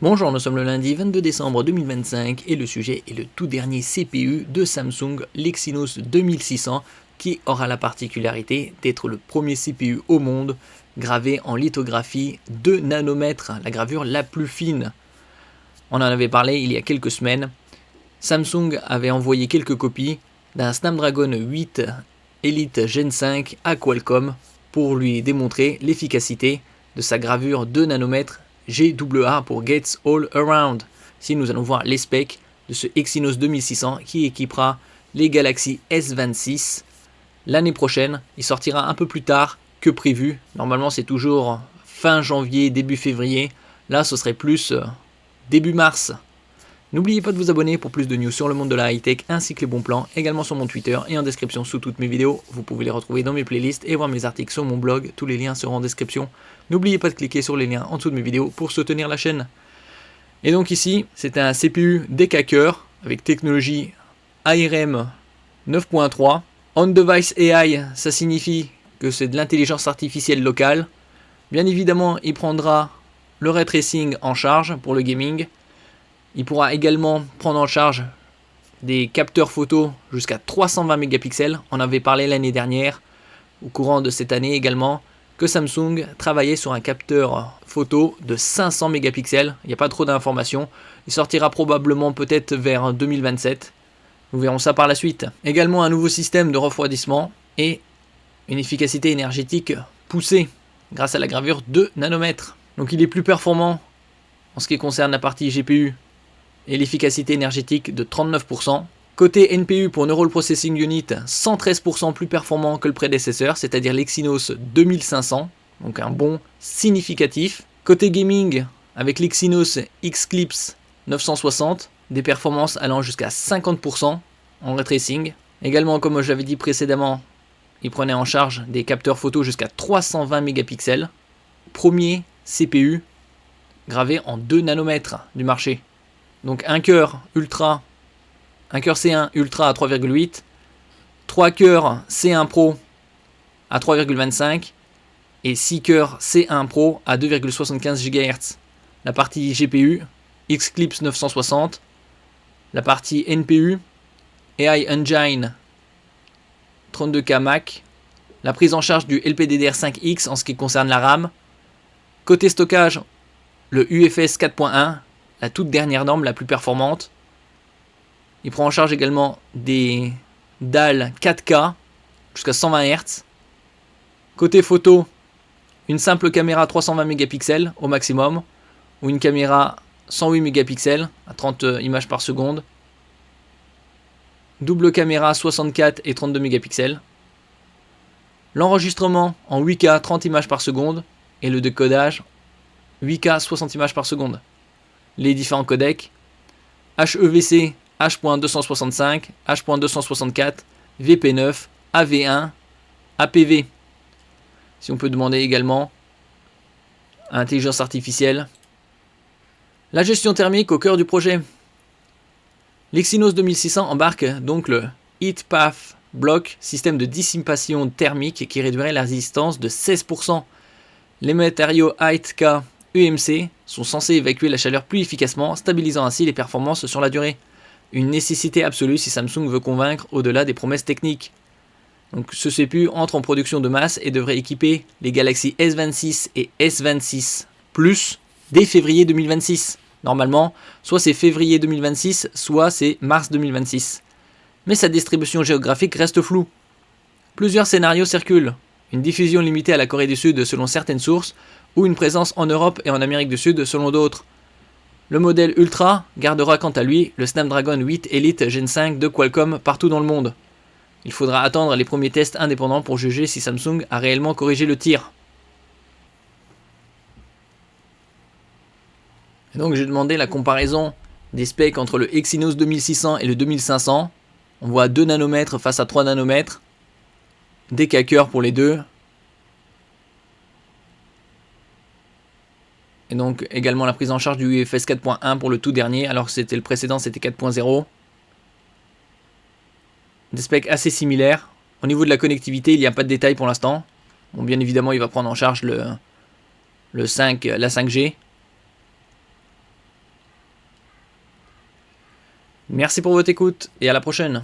Bonjour, nous sommes le lundi 22 décembre 2025 et le sujet est le tout dernier CPU de Samsung, l'Exynos 2600, qui aura la particularité d'être le premier CPU au monde gravé en lithographie 2 nanomètres, la gravure la plus fine. On en avait parlé il y a quelques semaines. Samsung avait envoyé quelques copies d'un Snapdragon 8 Elite Gen 5 à Qualcomm pour lui démontrer l'efficacité de sa gravure 2 nanomètres GAA pour Gates All Around. Ici nous allons voir les specs de ce Exynos 2600 qui équipera les Galaxy S26 l'année prochaine. Il sortira un peu plus tard que prévu. Normalement c'est toujours fin janvier, début février. Là ce serait plus début mars. N'oubliez pas de vous abonner pour plus de news sur le monde de la high-tech ainsi que les bons plans, également sur mon Twitter et en description sous toutes mes vidéos. Vous pouvez les retrouver dans mes playlists et voir mes articles sur mon blog, tous les liens seront en description. N'oubliez pas de cliquer sur les liens en dessous de mes vidéos pour soutenir la chaîne. Et donc ici, c'est un CPU Decatur avec technologie ARM 9.3. On-Device AI, ça signifie que c'est de l'intelligence artificielle locale. Bien évidemment, il prendra le ray tracing en charge pour le gaming. Il pourra également prendre en charge des capteurs photo jusqu'à 320 mégapixels. On avait parlé l'année dernière, au courant de cette année également, que Samsung travaillait sur un capteur photo de 500 mégapixels. Il n'y a pas trop d'informations. Il sortira probablement peut-être vers 2027. Nous verrons ça par la suite. Également un nouveau système de refroidissement et une efficacité énergétique poussée grâce à la gravure 2 nanomètres. Donc il est plus performant en ce qui concerne la partie GPU et l'efficacité énergétique de 39%. Côté NPU pour Neural Processing Unit, 113% plus performant que le prédécesseur, c'est-à-dire l'Exynos 2500, donc un bond significatif. Côté gaming, avec l'Exynos Xclipse 960, des performances allant jusqu'à 50% en ray tracing. Également, comme je l'avais dit précédemment, il prenait en charge des capteurs photo jusqu'à 320 mégapixels. Premier CPU gravé en 2 nanomètres du marché. Donc un cœur C1 Ultra à 3,8, 3 cœurs C1 Pro à 3,25 et 6 cœurs C1 Pro à 2,75 GHz. La partie GPU, Xclipse 960, la partie NPU, AI Engine 32K Mac, la prise en charge du LPDDR5X en ce qui concerne la RAM. Côté stockage, le UFS 4.1, la toute dernière norme, la plus performante. Il prend en charge également des dalles 4K jusqu'à 120 Hz. Côté photo, une simple caméra 320 mégapixels au maximum ou une caméra 108 mégapixels à 30 images par seconde. Double caméra 64 et 32 mégapixels. L'enregistrement en 8K 30 images par seconde et le décodage 8K 60 images par seconde. Les différents codecs HEVC, H.265, H.264, VP9, AV1, APV. Si on peut demander également à l'intelligence artificielle. La gestion thermique au cœur du projet. L'Exynos 2600 embarque donc le Heat Path Block, système de dissipation thermique qui réduirait la résistance de 16%. Les matériaux AITK EMC sont censés évacuer la chaleur plus efficacement, stabilisant ainsi les performances sur la durée. Une nécessité absolue si Samsung veut convaincre au-delà des promesses techniques. Donc ce CPU entre en production de masse et devrait équiper les Galaxy S26 et S26 Plus dès février 2026. Normalement, soit c'est février 2026, soit c'est mars 2026. Mais sa distribution géographique reste floue. Plusieurs scénarios circulent. Une diffusion limitée à la Corée du Sud selon certaines sources, ou une présence en Europe et en Amérique du Sud selon d'autres. Le modèle Ultra gardera quant à lui le Snapdragon 8 Elite Gen 5 de Qualcomm partout dans le monde. Il faudra attendre les premiers tests indépendants pour juger si Samsung a réellement corrigé le tir. Et donc j'ai demandé la comparaison des specs entre le Exynos 2600 et le 2500. On voit 2 nanomètres face à 3 nanomètres. Decatur pour les deux. Et donc également la prise en charge du UFS 4.1 pour le tout dernier, alors que c'était le précédent, c'était 4.0. Des specs assez similaires. Au niveau de la connectivité, il n'y a pas de détails pour l'instant. Bon, bien évidemment, il va prendre en charge la 5G. Merci pour votre écoute et à la prochaine.